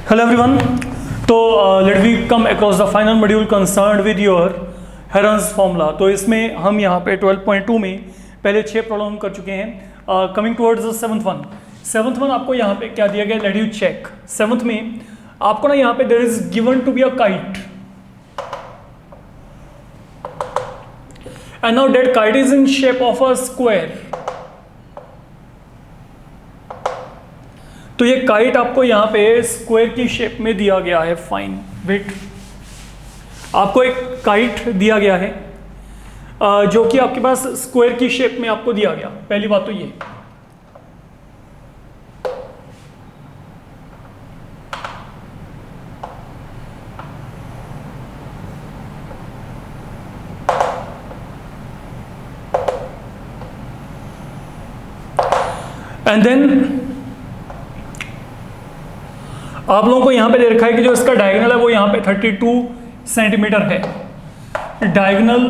Hello everyone. तो let we come across the final module concerned with your Heron's formula. तो इसमें हम यहाँ पे 12.2 में पहले 6 प्रॉब्लम कर चुके हैं. Coming towards the seventh one आपको यहाँ पे क्या दिया गया, लेट यू चेक. सेवंथ में आपको ना यहाँ पे there is given to be a kite and now that kite is in shape of a square. तो ये काइट आपको यहाँ पे स्क्वायर की शेप में दिया गया है. फाइन, वेट, आपको एक काइट दिया गया है जो कि आपके पास स्क्वायर की शेप में आपको दिया गया. पहली बात तो ये. एंड देन आप लोगों को यहां पे दे रखा है कि जो इसका डायगोनल है वो यहां पे 32 सेंटीमीटर है. Diagonal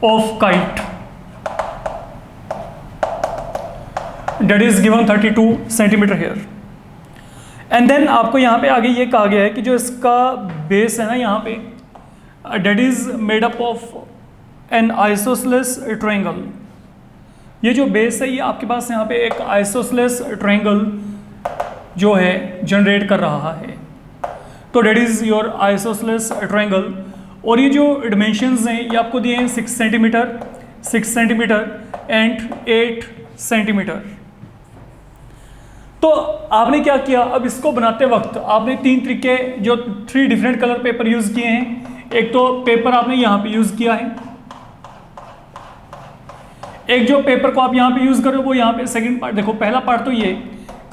of kite that is given 32 centimetre here. And then आपको यहां पे आगे ये कहा गया है कि जो इसका बेस है ना यहाँ पे that is made up of N isosceles triangle. ये जो बेस है ये आपके पास यहाँ पे एक आइसोसेलेस ट्रायंगल जो है जनरेट कर रहा है. तो that is your isosceles triangle. और ये जो डिमेंशंस हैं ये आपको दिए हैं 6 सेंटीमीटर एंड 8 सेंटीमीटर. तो आपने क्या किया, अब इसको बनाते वक्त आपने 3 तरीके जो 3 डिफरेंट कलर पेपर यूज किए हैं. एक तो पेपर आपने यहाँ पे यूज किया है, एक जो पेपर को आप यहाँ पे यूज कर रहे हो वो यहाँ पे सेकंड पार्ट. देखो पहला पार्ट तो ये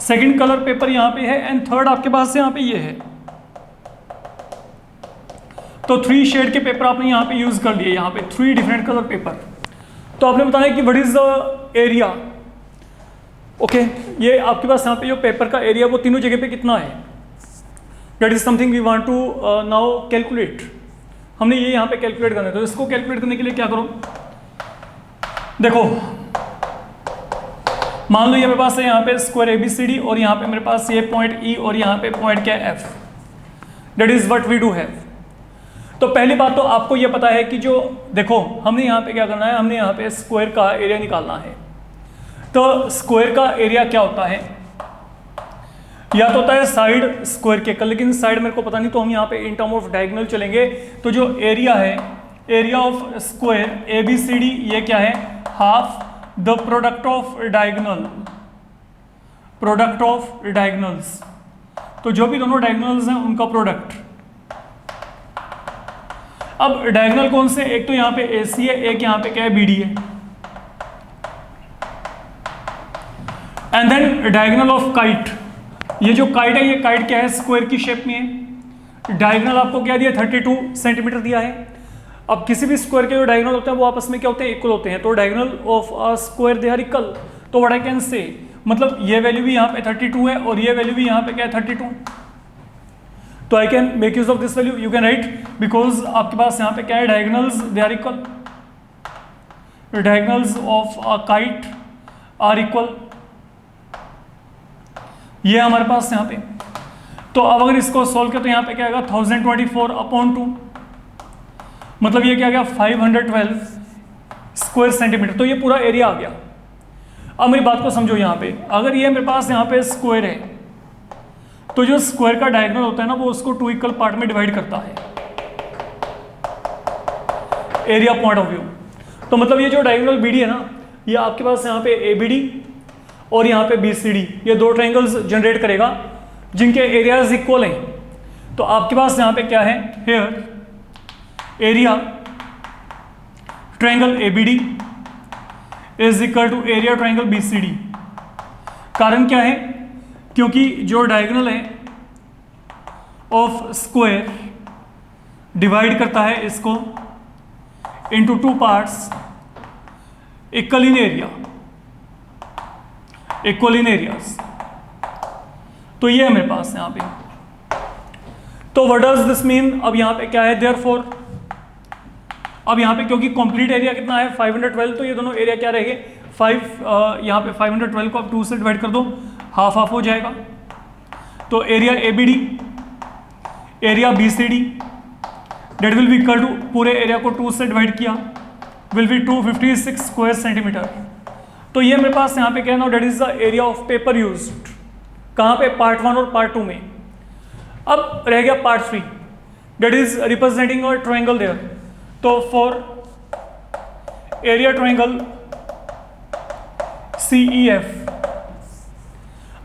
सेकंड कलर पेपर यहाँ पे है एंड थर्ड आपके पास यहाँ पे ये है. तो 3 शेड के पेपर आपने यहाँ पे यूज कर लिए, यहाँ पे 3 डिफरेंट कलर पेपर. तो आपने बताया कि what is the area. Okay, ये आपके पास यहाँ पे जो पेपर का एरिया वो तीनों जगह पे कितना है, that is something we want to now calculate. हमने ये यहाँ पे कैलकुलेट करना है. तो इसको कैलकुलेट करने के लिए क्या करो, देखो मान लो ये मेरे पास है यहाँ पे स्क्वायर ABCD और यहाँ पे मेरे पास ये पॉइंट E और यहाँ पे पॉइंट क्या है F. That is what we do have. तो पहली बात तो आपको ये पता है कि जो देखो हमने यहाँ पे क्या करना है, हमने यहाँ पे स्क्वायर का एरिया निकालना है. तो स्क्वायर का एरिया क्या होता है, या तो होता है साइड स्क्वायर के, लेकिन साइड मेरे को पता नहीं तो हम यहाँ पे इन टर्म ऑफ डायगोनल चलेंगे. तो जो एरिया है, एरिया ऑफ स्क्वायर ABCD ये क्या है, half the product of diagonals. तो जो भी दोनों डायगोनल्स हैं उनका प्रोडक्ट. अब डायगोनल कौन से, एक तो यहाँ पे AC है, एक यहाँ पे क्या है BD है. And then diagonal of kite. ये जो काइट है ये काइट क्या है, स्क्वायर की शेप में है. डायगोनल आपको क्या दिया, 32 सेंटीमीटर दिया है. अब किसी भी स्क्वायर के जो डायगोनल होते हैं वो आपस में क्या होते हैं, इक्वल होते हैं. तो diagonal of a square they are equal. तो व्हाट आई कैन से, मतलब ये वैल्यू भी यहाँ पे 32 है और ये वैल्यू भी यहाँ पे क्या है 32. तो I can make use of this value. You can write because आपके पास यहाँ पे क्या है, diagonals they are equal. Diagonals of a kite are equal. ये हमारे पास यहाँ पे. तो अब अगर इसको सोल्व करें तो यहाँ पे क्या आएगा, 1024/2, मतलब ये क्या गया 512 स्क्वायर सेंटीमीटर. तो ये पूरा एरिया आ गया. अब मेरी बात को समझो, यहाँ पे अगर ये मेरे पास यहाँ पे स्क्वायर है तो जो स्क्वायर का डायगोनल होता है ना वो उसको 2 इक्वल पार्ट में डिवाइड करता है एरिया पॉइंट ऑफ व्यू. तो मतलब ये जो डायगोनल BD है ना ये आपके पास यहाँ पे ABD और यहाँ पे BCD ये 2 ट्रायंगल्स जनरेट करेगा जिनके एरियाज इक्वल हैं. तो आपके पास यहाँ पे क्या है, here area triangle ABD is equal to area triangle BCD. कारण क्या है, क्योंकि जो डायगोनल है ऑफ स्क्वायर डिवाइड करता है इसको into 2 parts equal in areas. तो ये है मेरे पास यहाँ पे. तो व्हाट डज दिस मीन, अब यहाँ पे क्या है, देयरफॉर अब यहाँ पे क्योंकि कंप्लीट एरिया कितना है 512, तो ये दोनों एरिया क्या रहेंगे 5, यहाँ पे 512 को आप 2 से डिवाइड कर दो, हाफ हाफ हो जाएगा. तो area ABD, area BCD that will be equal to, पूरे एरिया को 2 से डिवाइड किया, विल बी 256 स्क्वायर सेंटीमीटर। तो ये मेरे पास यहाँ पे क्या है ना, that is the area of paper used, कहाँ पे, पार्ट 1 और पार्ट 2 में। अब रह गया part 3, that is representing a triangle there. तो फॉर एरिया ट्रायंगल CEF,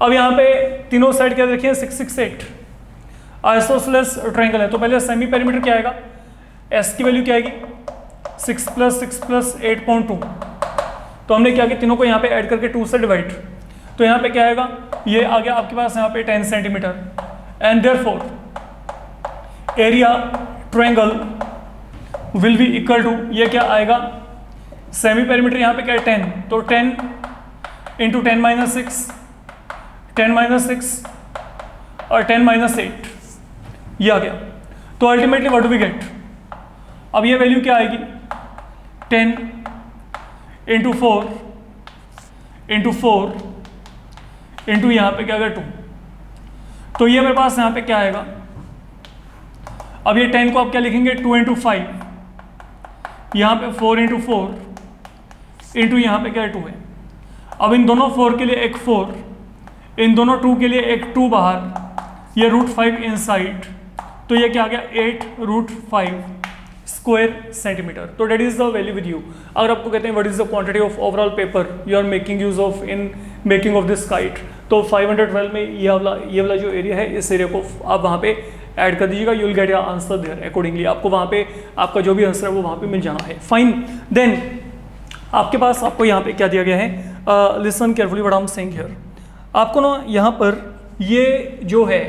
अब यहाँ पे तीनों साइड क्या देखिए 6 6 8 आइसोसेलेस ट्रायंगल है। तो पहले सेमी पेरीमीटर क्या आएगा, S की वैल्यू क्या आएगी 6 + 6 + 8.2। तो हमने क्या किया, तीनों को यहाँ पे ऐड करके 2 से डिवाइड, तो यहाँ पे क्या आएगा, ये आ गया आपके पास यहाँ पे 10 centimetre. And therefore area triangle will be equal to, ये क्या आएगा, सेमी पेरीमीटर यहाँ पे क्या है 10, तो 10 × 10 - 6, 10 - 6 और 10 - 8, ये आ गया। तो ultimately what do we get, अब ये वैल्यू क्या आएगी 10 × 4 × 4 इंटू यहाँ पे क्या आएगा 2। तो ये मेरे पास यहाँ पे क्या आएगा, अब ये 10 को आप क्या लिखेंगे 2 × 5, यहाँ पे 4 × 4 इंटू यहाँ पे क्या है 2 है। अब इन दोनों 4 के लिए एक 4, इन दोनों 2 के लिए एक 2 बाहर, ये √5 इनसाइड, तो ये क्या आ गया 8√5 स्क्वायर सेंटीमीटर। तो that is the value with you. अगर आपको कहते हैं what is the quantity of overall paper you are making use of in making of this kite, तो 512 में ये वाला जो एरिया है, इस एरिया को आप वहाँ पे ऐड कर दीजिएगा, you will get your answer there accordingly. आपको वहाँ पे आपका जो भी आंसर है वो वहाँ पे मिल जाना है। फाइन, देन आपके पास आपको यहाँ पे क्या दिया गया है, listen carefully what I am saying here. आपको ना यहाँ पर ये जो है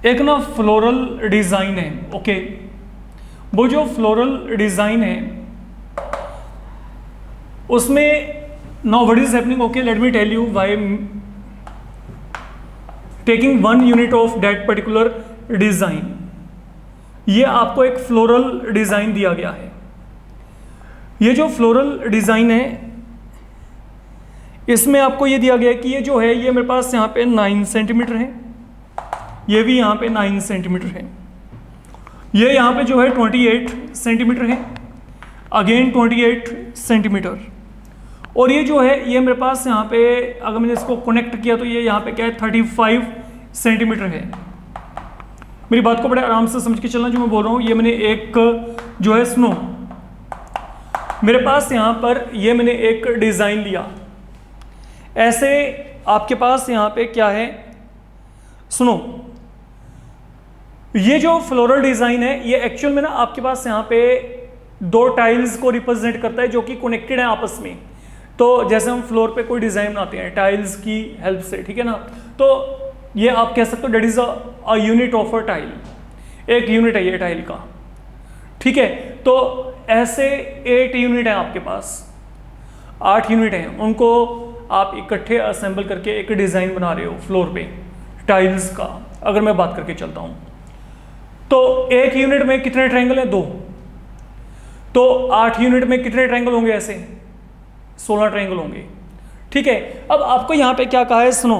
एक ना फ्लोरल डिज़ाइन है, ओके। वो जो फ्लोरल डिज़ाइन है उसमें now what is happening, okay let me tell you why taking 1 unit of that particular design. ये आपको एक फ्लोरल डिज़ाइन दिया गया है। ये जो फ्लोरल डिज़ाइन है इसमें आपको ये दिया गया है कि ये जो है ये मेरे पास यहाँ पे 9 सेंटीमीटर है, ये भी यहाँ पे 9 सेंटीमीटर है, ये यहाँ पे जो है 28 सेंटीमीटर है, अगेन 28 सेंटीमीटर, और ये जो है ये मेरे पास यहाँ पे अगर मैंने इसको कनेक्ट किया तो ये यहाँ पे क्या है 35 सेंटीमीटर है। मेरी बात को बड़े आराम से समझ के चलना, जो मैं बोल रहा हूँ ये मैंने एक जो है सुनो, मेरे पास यहाँ पर ये मैंने एक डिज़ाइन लिया ऐसे, आपके पास यहाँ पे क्या है सुनो, ये जो फ्लोरल डिज़ाइन है ये एक्चुअल में ना आपके पास यहाँ पे 2 टाइल्स को रिप्रेजेंट करता है जो कि कनेक्टेड है आपस में। तो जैसे हम फ्लोर पे कोई डिज़ाइन बनाते हैं टाइल्स की हेल्प से, ठीक है ना, तो ये आप कह सकते हो that is a unit of a tile, एक यूनिट है ये टाइल का, ठीक है। तो ऐसे 8 यूनिट है आपके पास, 8 यूनिट हैं, उनको आप इकट्ठे असेंबल करके एक डिज़ाइन बना रहे हो फ्लोर पे टाइल्स का। अगर मैं बात करके चलता हूँ तो एक यूनिट में कितने ट्रायंगल हैं 2, तो 8 यूनिट में कितने ट्रायंगल होंगे, ऐसे 16 ट्रायंगल होंगे, ठीक है। अब आपको यहाँ पे क्या कहा है सुनो,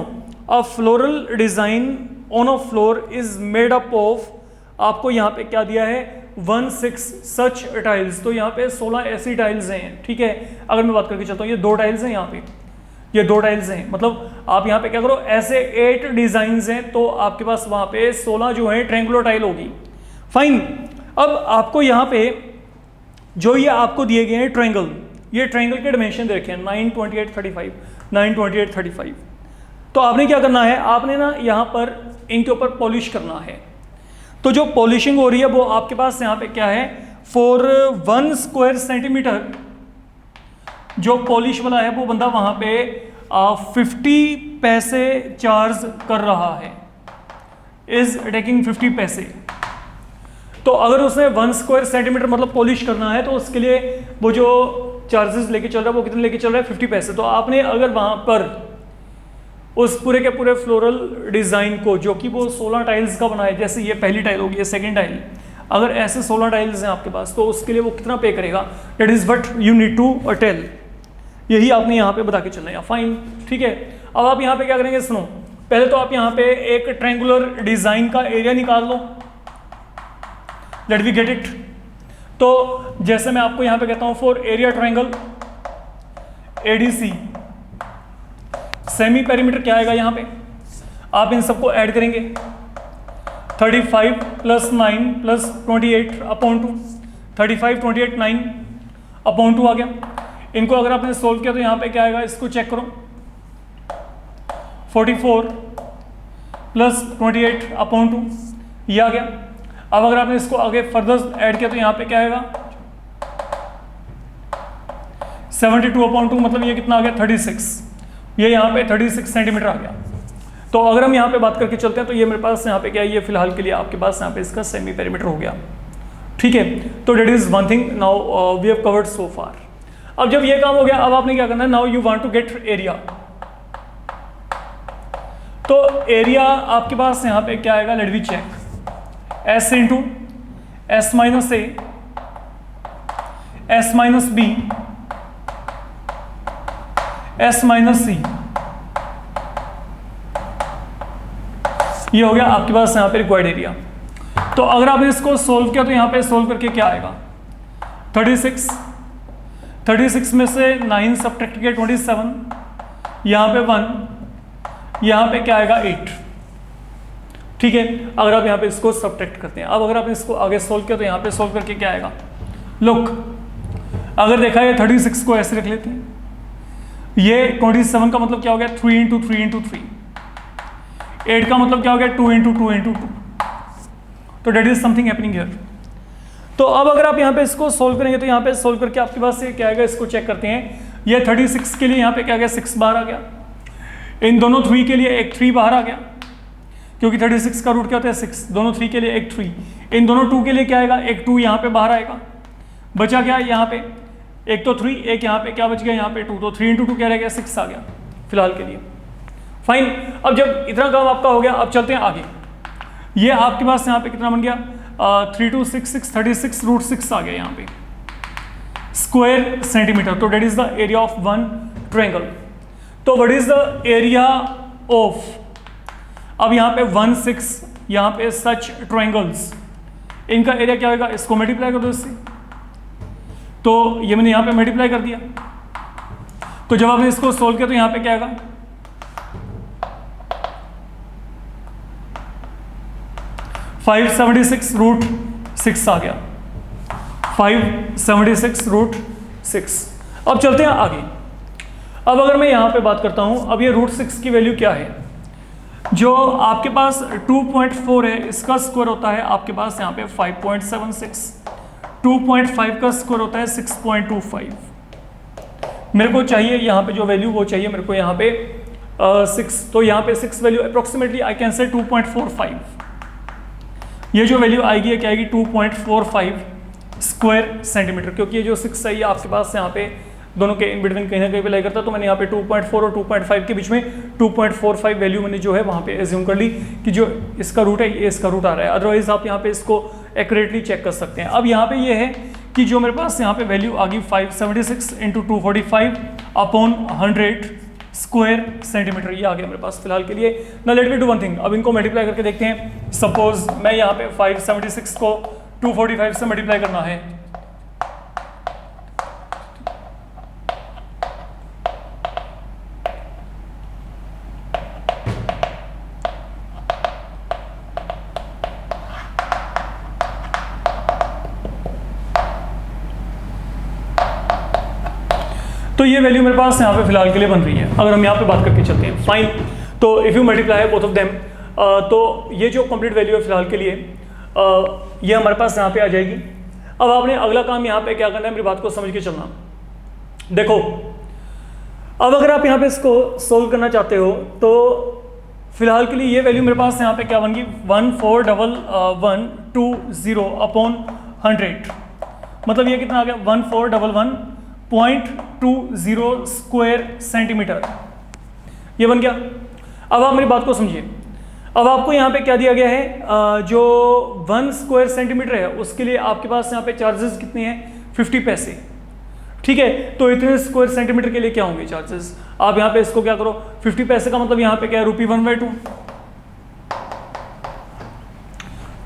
a floral design on a floor is made up of, आपको यहाँ पे क्या दिया है 16 सच टाइल्स, तो यहाँ पे 16 ऐसी टाइल्स हैं, ठीक है। अगर मैं बात करके चलता हूँ ये 2 टाइल्स हैं, यहाँ पे ये 2 टाइल्स हैं, मतलब आप यहाँ पे क्या करो ऐसे 8 डिज़ाइंस हैं, तो आपके पास वहाँ पे 16 जो है ट्रायंगुलर टाइल होगी। फाइन, अब आपको यहाँ पे जो ये आपको दिए गए हैं ट्रायंगल, ये ट्रायंगल के डायमेंशन दे रखे हैं 9, 28, 35, 9, 28, 35। तो आपने क्या करना है, आपने ना यहाँ पर इनके ऊपर पॉलिश करना है। तो जो पॉलिशिंग हो रही है वो आपके पास यहाँ पे क्या है, फॉर 1 स्क्वायर सेंटीमीटर जो पॉलिश वाला है वो बंदा वहाँ पे 50 पैसे चार्ज कर रहा है, इज टेकिंग 50 पैसे। तो अगर उसने 1 स्क्वायर सेंटीमीटर मतलब पॉलिश करना है तो उसके लिए वो जो चार्जेस लेके चल रहा है वो कितने लेके चल रहा है 50 पैसे। तो आपने अगर वहाँ पर उस पूरे के पूरे फ्लोरल डिज़ाइन को जो कि वो 16 टाइल्स का बनाए, जैसे ये पहली टाइल होगी, ये सेकंड टाइल, अगर ऐसे 16 टाइल्स हैं आपके पास तो उसके लिए वो कितना पे करेगा, that is what you need to tell. यही आपने यहाँ पे बता के चलना है, फाइन, ठीक है। अब आप यहाँ पे क्या करेंगे सुनो, पहले तो आप यहाँ पे एक ट्रायंगुलर डिजाइन का एरिया निकाल लो, लेट वी गेट इट। तो जैसे मैं आपको यहाँ पे कहता हूँ for area triangle ADC, semi perimeter क्या आएगा यहाँ पे, आप इन सबको ऐड करेंगे 35 + 9 + 28 अपॉन 2, 35 28 9 अपॉन 2 आ गया। इनको अगर आपने सोल्व किया तो यहाँ पे क्या आएगा, इसको चेक करो, 44 + 28 अपॉन 2 ये आ गया। अब अगर आपने इसको आगे फर्दर ऐड किया तो यहाँ पे क्या आएगा, 72 अपॉन 2, मतलब ये कितना आ गया 36, ये यहाँ पे 36 सेंटीमीटर आ गया। तो अगर हम यहाँ पे बात करके चलते हैं तो ये मेरे पास यहाँ पे क्या है, ये फिलहाल के लिए आपके पास यहाँ पे इसका सेमी पेरीमीटर हो गया, ठीक है। तो that is one thing, now we have covered so far. अब जब ये काम हो गया, अब आपने क्या करना है, now you want to get area. तो एरिया आपके पास यहाँ पे क्या आएगा, let we check, S × S - A S - B S - C, ये हो गया आपके पास यहाँ पे रिक्वायर्ड एरिया। तो अगर आपने इसको सोल्व किया तो यहाँ पे सोल्व करके क्या आएगा, 36 में से 9 सब्ट्रैक्ट किया 27, यहाँ पे 1, यहाँ पे क्या आएगा 8, ठीक है। अगर आप यहाँ पे इसको सब्ट्रैक्ट करते हैं, अब अगर आपने इसको आगे सोल्व किया तो यहाँ पे सोल्व करके क्या आएगा, लुक, अगर देखा है 36 को ऐसे रख लेते हैं, ये 27 का मतलब क्या हो गया, 3 × 3 × 3, 8 का मतलब क्या हो गया, 2 × 2 × 2, तो that is something happening here. तो अब अगर आप यहाँ पे इसको सोल्व करेंगे तो यहाँ पे सोल्व करके आपके पास ये क्या आएगा, इसको चेक करते हैं, ये 36 के लिए यहाँ पे क्या आ गया, 6 बाहर आ गया, इन दोनों 3 के लिए एक 3 बाहर आ गया, क्योंकि 36 का रूट क्या होता है 6, दोनों 3 के लिए एक 3, इन दोनों 2 के लिए क्या आएगा, एक 2 यहाँ पे बाहर आएगा, बचा क्या यहाँ पे, एक तो 3, एक यहाँ पे क्या बच गया, यहाँ पे 2, तो 3 × 2 क्या रह गया, 6 आ गया फिलहाल के लिए, फाइन। अब जब इतना काम आपका हो गया, अब चलते हैं आगे। ये आपके पास यहाँ पे कितना बन गया, 3 2 6 6 36 √6 आ गया यहाँ पे स्क्वायर सेंटीमीटर। तो that is the area of one triangle. तो what is the area of, अब यहाँ पे 1 6 यहाँ पे सच ट्रायंगल्स, इनका एरिया क्या होगा, इसको मल्टीप्लाई कर दो इससे, तो ये मैंने यहाँ पे मल्टीप्लाई कर दिया। तो जब आपने इसको सोल्व किया तो यहाँ पे क्या आएगा, 576 √6 आ गया, 576 √6। अब चलते हैं आगे। अब अगर मैं यहाँ पे बात करता हूँ, अब ये √6 की वैल्यू क्या है, जो आपके पास 2.4 है, इसका स्क्वायर होता है आपके पास यहाँ पे 5.76, 2.5 का स्क्वायर होता है 6.25। मेरे को चाहिए यहाँ पे जो वैल्यू वो चाहिए मेरे को यहाँ पे 6, तो यहाँ पे 6 वैल्यू अप्रोक्सीमेटली आई कैन से 2.45, ये जो वैल्यू आएगी क्या आएगी 2.45 स्क्वायर सेंटीमीटर, क्योंकि ये जो 6 है ये आपके पास यहाँ पे दोनों के इन बिटवीन कहीं ना कहीं पे लाई करता है, तो मैंने यहाँ पे 2.4 और 2.5 के बीच में 2.45 वैल्यू मैंने जो है वहाँ पे एज्यूम कर ली कि जो इसका रूट है ये इसका रूट आ रहा है। अदरवाइज आप यहाँ पे इसको एक्यूरेटली चेक कर सकते हैं। अब यहाँ पे ये है कि जो मेरे पास यहाँ पे वैल्यू आ गई 576 × 245 अपॉन 100 स्क्वायर सेंटीमीटर, ये आ गया मेरे पास फिलहाल के लिए। ना let me do one thing, अब इनको मल्टीप्लाई करके देखते हैं। सपोज मैं यहाँ पे 576 को 245 से मल्टीप्लाई करना है, तो ये वैल्यू मेरे पास यहाँ पे फिलहाल के लिए बन रही है। अगर हम यहाँ पे बात करके चलते हैं, फाइन, तो if you multiply both of them, तो ये जो कंप्लीट वैल्यू है फिलहाल के लिए ये हमारे पास यहाँ पे आ जाएगी। अब आपने अगला काम यहाँ पे क्या करना है, मेरी बात को समझ के चलना। देखो, अब अगर आप यहाँ पे इसको सोल्व करना चाहते हो तो फिलहाल के लिए ये वैल्यू मेरे पास यहाँ पे क्या बन गई 1411120 अपॉन 100, मतलब ये कितना आ गया 1411.20 स्क्वायर सेंटीमीटर, ये बन गया। अब आप मेरी बात को समझिए, अब आपको यहाँ पे क्या दिया गया है, जो 1 स्क्वायर सेंटीमीटर है उसके लिए आपके पास यहाँ पे चार्जेस कितने हैं 50 पैसे, ठीक है, तो इतने स्क्वायर सेंटीमीटर के लिए क्या होंगे चार्जेस? आप यहाँ पे इसको क्या करो, 50 पैसे का मतलब यहाँ पे क्या है, ₹1/2।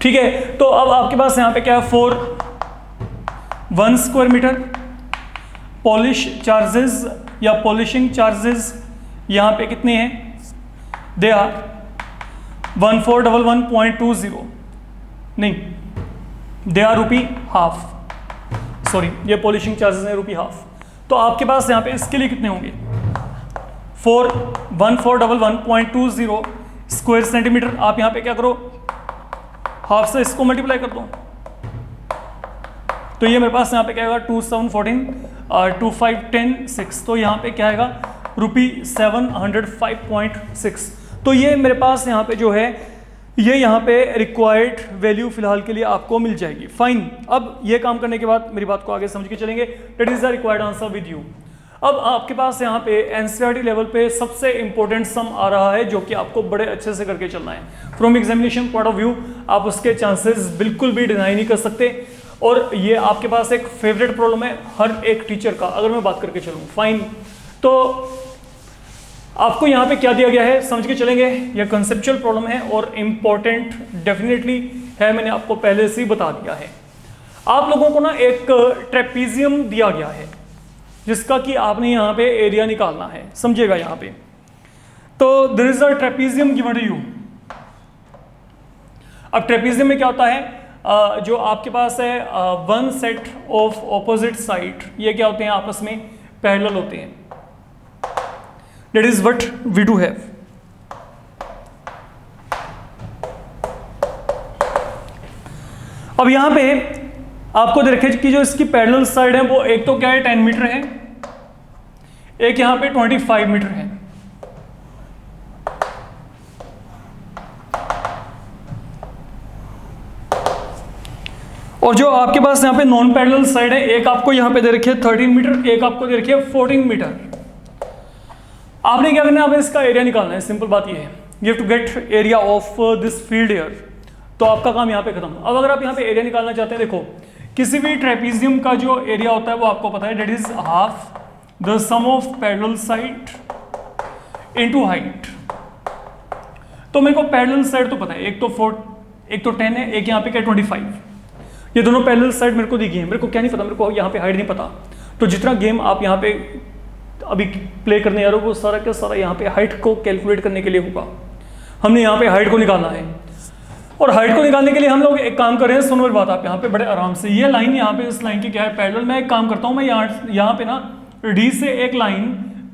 ठीक है, तो अब आपके पास यहाँ पे क्या है, 4 1 स्क्वायर मीटर। पॉलिश चार्जेस या पॉलिशिंग चार्जेस यहाँ पे कितने हैं, दे आर 1411.20, नहीं दे आर ₹1/2, सॉरी ये पॉलिशिंग चार्जेस है ₹1/2। तो आपके पास यहाँ पे इसके लिए कितने होंगे, 1411.20 स्क्वायर सेंटीमीटर। आप यहाँ पे क्या करो, हाफ से इसको मल्टीप्लाई कर दो, तो ये मेरे पास यहाँ पे क्या आएगा, 2 7 14 और 2 5 10 6, तो यहाँ पे क्या आएगा, ₹705.6। तो ये मेरे पास यहाँ पे जो है, ये यहाँ पे रिक्वायर्ड वैल्यू फिलहाल के लिए आपको मिल जाएगी। फाइन, अब ये काम करने के बाद मेरी बात को आगे समझ के चलेंगे। That is the required answer with you. अब आपके पास यहाँ पे एनसीईआरटी लेवल पे सबसे इंपॉर्टेंट सम आ रहा है, जो कि आपको बड़े अच्छे से करके चलना है। From examination point of view आप उसके चांसेस बिल्कुल भी डिनाई नहीं कर सकते, और ये आपके पास एक फेवरेट प्रॉब्लम है हर एक टीचर का, अगर मैं बात करके चलूँ। फाइन, तो आपको यहाँ पे क्या दिया गया है समझ के चलेंगे। यह कंसेप्चुअल प्रॉब्लम है और इम्पॉर्टेंट डेफिनेटली है, मैंने आपको पहले से ही बता दिया है। आप लोगों को ना एक ट्रेपीजियम दिया गया है, जिसका कि आपने यहाँ पे एरिया निकालना है, समझिएगा यहाँ पे। तो there is a trapezium given to you. अब ट्रेपीजियम में क्या होता है, जो आपके पास है one set of opposite side, ये क्या होते हैं, आपस में पैरेलल होते हैं। That is what we do have. अब यहां पे आपको दे रखे कि जो इसकी पैरेलल साइड है वो एक तो क्या है 10 मीटर है, एक यहां पे 25 मीटर है। और जो आपके पास यहां पे नॉन पैरेलल साइड है, एक आपको यहां पे दे रखी है 13 मीटर, एक आपको दे रखी है 14 मीटर। आपने क्या करना है, आपने इसका एरिया निकालना है। सिंपल बात ये है, you have to get area of this field here. तो आपका काम यहाँ पे खत्म। अब अगर आप यहाँ पे एरिया निकालना चाहते हैं, देखो किसी भी ट्रेपीजियम का जो एरिया होता है वो आपको पता है, that is half the sum of parallel side into height. तो मेरे को पैरेलल साइड तो पता है, एक तो 10 है, एक यहाँ पे क्या 25। ये दोनों पैरेलल साइड मेरे को दी गई है। मेरे को क्या नहीं पता, मेरे को यहाँ पे हाइट नहीं पता। तो जितना गेम आप यहाँ पे अभी प्ले करने जा रहे हो वो सारा क्या सारा यहाँ पे हाइट को कैलकुलेट करने के लिए होगा। हमने यहाँ पे हाइट को निकालना है, और हाइट को निकालने के लिए हम लोग एक काम कर रहे हैं। सुनो मेरी बात, आप यहाँ पे बड़े आराम से, ये लाइन यहाँ पे इस लाइन की क्या है, पैरेलल। मैं एक काम करता हूँ, मैं यहाँ पे ना डी से एक लाइन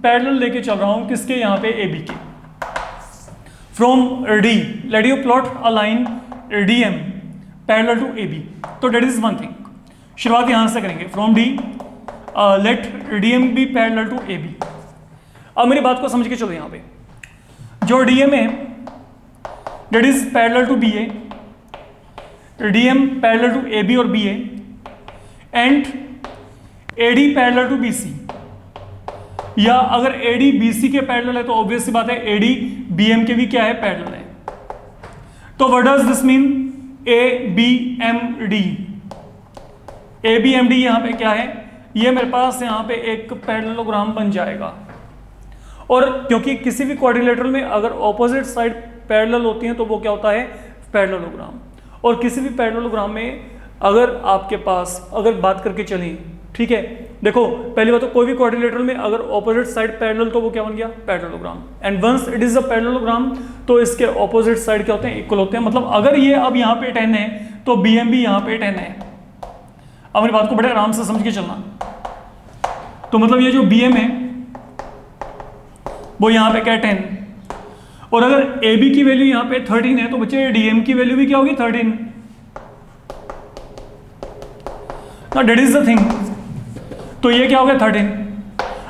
पैरेलल लेके चल रहा हूँ, किसके, यहाँ पे ए बी के। From D let you plot a line D M parallel to A B. तो दैट इज वन थिंग। शुरुआत यहाँ से करेंगे, from D let D M be parallel to A B. अब मेरी बात को समझ के चलो, यहाँ पे जो डी एम है that is parallel to B A, D M parallel to A B और B A, and A D parallel to B C. या अगर ए डी बी सी के पैरेलल है तो ऑब्वियस सी बात है ए डी बी एम के भी क्या है, पैरेलल है। तो what does this mean, A B M D. A B M D यहाँ पे क्या है, ये मेरे पास यहाँ पे एक पैरेललोग्राम बन जाएगा। और क्योंकि किसी भी क्वाड्रिलेटरल में अगर ऑपोजिट साइड पैरेलल होती हैं तो वो क्या होता है, पैरेललोग्राम। और किसी भी पैरेललोग्राम में अगर आपके पास, अगर बात करके चलें, ठीक है, देखो पहली बात तो कोई भी क्वाड्रिलेटरल में अगर ऑपोजिट साइड पैरेलल तो वो क्या बन गया, parallelogram. And once it is a parallelogram तो इसके ऑपोजिट साइड क्या होते हैं, इक्वल होते हैं। मतलब अगर ये अब यहाँ पे 10 है तो बी एम भी यहाँ पे 10 है। अब मेरी बात को बड़े आराम से समझ के चलना। तो मतलब ये जो बी एम है वो यहाँ पे क्या है 10, और अगर ए बी की वैल्यू यहाँ पे 13 है तो बच्चे डी एम की वैल्यू भी क्या होगी, 13। Now that is the thing। तो ये क्या हो गया 13।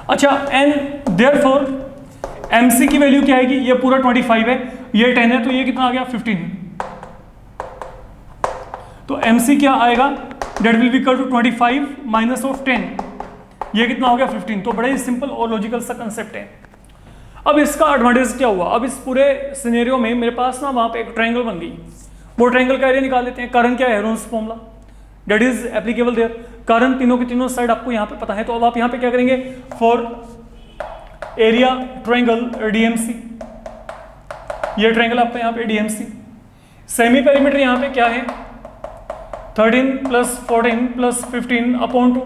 अच्छा, एंड देयरफॉर MC की वैल्यू क्या आएगी, ये पूरा 25 है, ये 10 है, तो ये कितना आ गया 15। तो MC क्या आएगा, that will be equal to 25 minus of 10, ये कितना हो गया 15। तो बड़ा ही सिंपल और लॉजिकल सा कंसेप्ट है। अब इसका एडवांटेज क्या हुआ, अब इस पूरे सिनेरियो में मेरे पास ना वहां पे एक ट्रायंगल बन गई। वो ट्रायंगल का एरिया निकाल लेते हैं। कारण क्या है, Heron's formula that is applicable there. कारण तीनों के तीनों साइड आपको यहाँ पे पता है। तो अब आप यहाँ पे क्या करेंगे, फॉर एरिया ट्रायंगल डीएमसी, ये ट्रायंगल आपका यहाँ पे डीएमसी, सेमी पेरीमीटर यहाँ पे क्या है 13 + 14 + 15 अपॉन 2।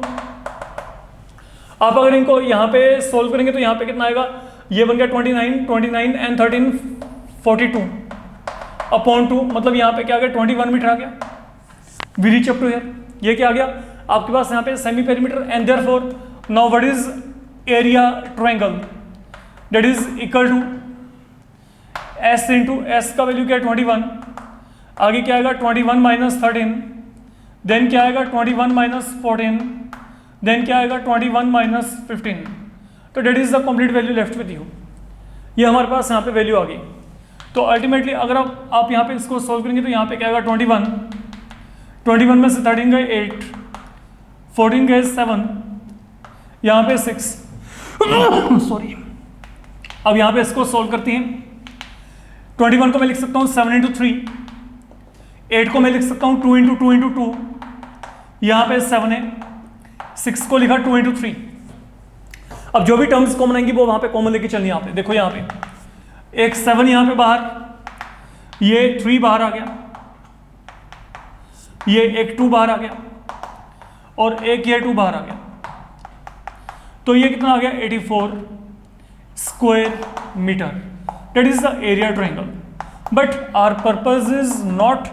आप अगर इनको यहाँ पे सोल्व करेंगे तो यहाँ पे कितना आएगा, ये बन गया 29 एंड 13 42 अपॉन 2, मतलब यहाँ पे क्या आ गया 21 मीटर आ गया। We reach up to here, ये क्या आ गया आपके पास यहाँ पे semi perimeter. And therefore now what is area triangle, that is equal to S into S का वैल्यू क्या है 21, आगे क्या आएगा 21 - 13, देन क्या आएगा 21 - 14, देन क्या आएगा 21 - 15। तो that is the complete value left with you, ये हमारे पास यहाँ पे वैल्यू आ गई। तो अल्टीमेटली अगर आप यहाँ पे इसको सॉल्व करेंगे तो यहाँ पे क्या आएगा 21 में से 13 गए 8, 14 गए 7, यहाँ पे 6 सॉरी। अब यहाँ पे इसको सॉल्व करते हैं, 21 को मैं लिख सकता हूँ 7 × 3, 8 को मैं लिख सकता हूँ 2 × 2 × 2, यहाँ पे 7 है, 6 को लिखा 2 × 3। अब जो भी टर्म्स कॉमन आएंगी वो वहां पे कॉमन लेके चलनी है। यहाँ पे देखो, यहाँ पे एक 7 यहाँ पे बाहर, ये 3 बाहर आ गया, ये एक 2 बाहर आ गया और एक ये 2 बाहर आ गया। तो ये कितना आ गया 84 square metre, that is the area triangle. But our purpose is not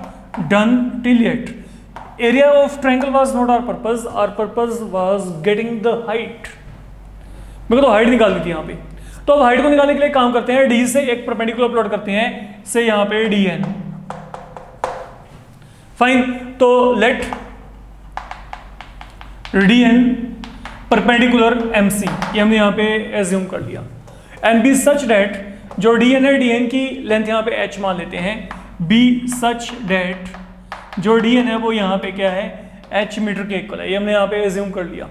done till yet. Area of triangle was not our purpose, our purpose was getting the height. मेरे को तो हाइट निकालनी थी यहाँ पे। तो अब हाइट को निकालने के लिए काम करते हैं, डी से एक परपेंडिकुलर प्लॉट करते हैं, से यहाँ पे डी एन। फाइन, तो let D N perpendicular M C, ये हमने यहाँ पे एज्यूम कर लिया, एंड बी सच डेट, जो डी एन है डी एन की लेंथ यहाँ पे एच मान लेते हैं, बी सच डेट जो डी एन है वो यहाँ पे क्या है एच मीटर के इक्वल है, ये हमने यहाँ पे एज्यूम कर लिया।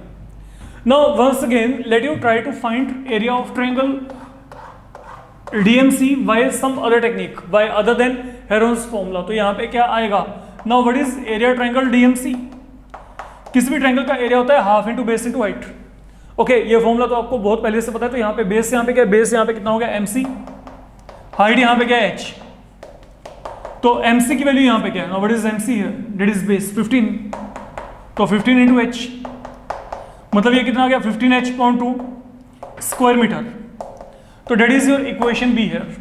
Now once again let you try to find area of triangle DMC by some other technique, by other than Heron's formula। तो यहाँ पे क्या आएगा, now what is area triangle DMC? किसी भी ट्रायंगल का एरिया होता है half into base into height. Okay, ये फॉर्मूला तो आपको बहुत पहले से पता है। तो यहाँ पे बेस, यहाँ पे क्या है बेस, यहाँ पे कितना हो गया MC, हाइट यहाँ पे क्या है H, तो MC की वैल्यू यहाँ पे क्या है, now what is MC here, that is base 15, तो 15 इंटू H, मतलब ये कितना आ गया 15H/2 स्क्वायर मीटर। तो that is your equation be here.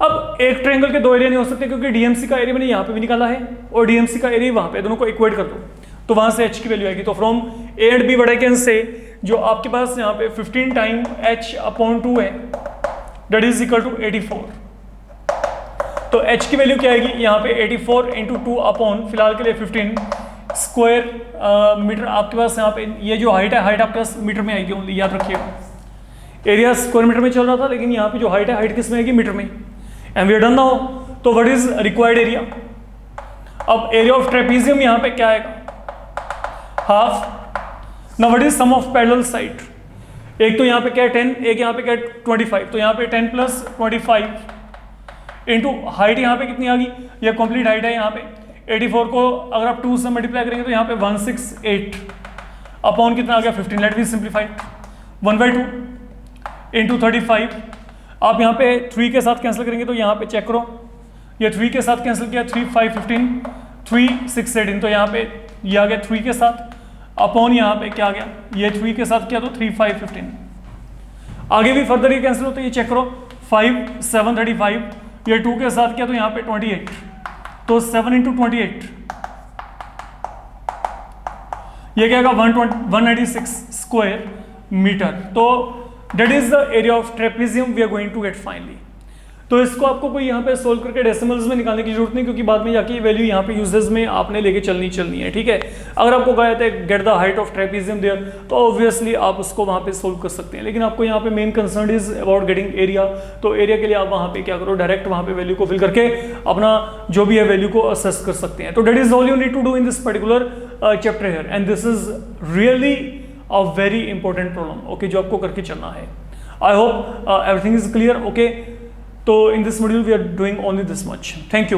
अब एक ट्रायंगल के दो एरिया नहीं हो सकते क्योंकि डीएमसी का एरिया मैंने यहाँ पे भी निकाला है और डीएमसी का एरिया वहाँ पे, दोनों को इक्वेट कर दो तो वहाँ से H की वैल्यू आएगी। तो from A and be what I can से, जो आपके पास यहाँ पे 15 टाइम H/2 है, डेट इज इक्वल टू 84। तो H की वैल्यू क्या आएगी यहाँ पे 84 × 2 अपॉन फिलहाल के लिए 15 स्क्वायर मीटर। आपके पास यहाँ पे ये जो हाइट है, हाइट आपके पास मीटर में आएगी ओनली, याद रखिएगा। एरिया स्क्वायर मीटर में चल रहा था, लेकिन यहाँ पे जो हाइट है, हाइट किस में आएगी मीटर में। And we are done now. तो व्हाट इज रिक्वायर्ड एरिया। अब एरिया ऑफ ट्रेपीजियम यहाँ पे क्या आएगा half. Now what is sum of parallel side, एक तो यहाँ पे क्या है 10, एक यहाँ पे क्या है 25, तो यहाँ पे 10 + 25 इंटू हाइट यहाँ पे कितनी आ गई, ये कंप्लीट हाइट है यहाँ पे 84 को अगर आप 2 से मल्टीप्लाई करेंगे तो यहाँ पे 168 अपॉन कितना आ गया 15। Let me simplify, 1/2 into 35। आप यहाँ पे 3 के साथ कैंसिल करेंगे तो यहाँ पे चेक करो, ये 3 के साथ कैंसिल किया 3 × 5 = 15, 3 × 6 = 18, तो यहाँ पे ये आ गया 3 के साथ अपॉन यहाँ पे क्या आ गया, ये 3 के साथ किया तो 3 × 5 = 15। आगे भी फर्दर ये कैंसिल होता है, ये चेक करो 5 × 7 = 35, ये 2 के साथ किया तो यहाँ पे 28, तो 7 × 28 ये क्या आएगा 196 स्क्वायर मीटर। तो that is the area of trapezium we are going to get finally. तो इसको आपको कोई यहाँ पे सोल्व करके डेसिमल्स में निकालने की जरूरत नहीं, क्योंकि बाद में जाके ये वैल्यू यहाँ पे यूजेस में आपने लेके चलनी है, ठीक है। अगर आपको कहा जाता है get the height of trapezium there, तो ऑब्वियसली आप उसको वहाँ पे सोल्व कर सकते हैं, लेकिन आपको यहाँ पे main concern is about getting area. तो एरिया के लिए आप वहाँ पे क्या करो, डायरेक्ट वहाँ पे वैल्यू को फिल करके अपना जो भी है वैल्यू को असेस कर सकते हैं। तो that is all you need to do in this particular chapter here, and this is really a very important problem, okay, जो आपको करके चलना है। I hope everything is clear, okay. So in this module we are doing only this much. Thank you.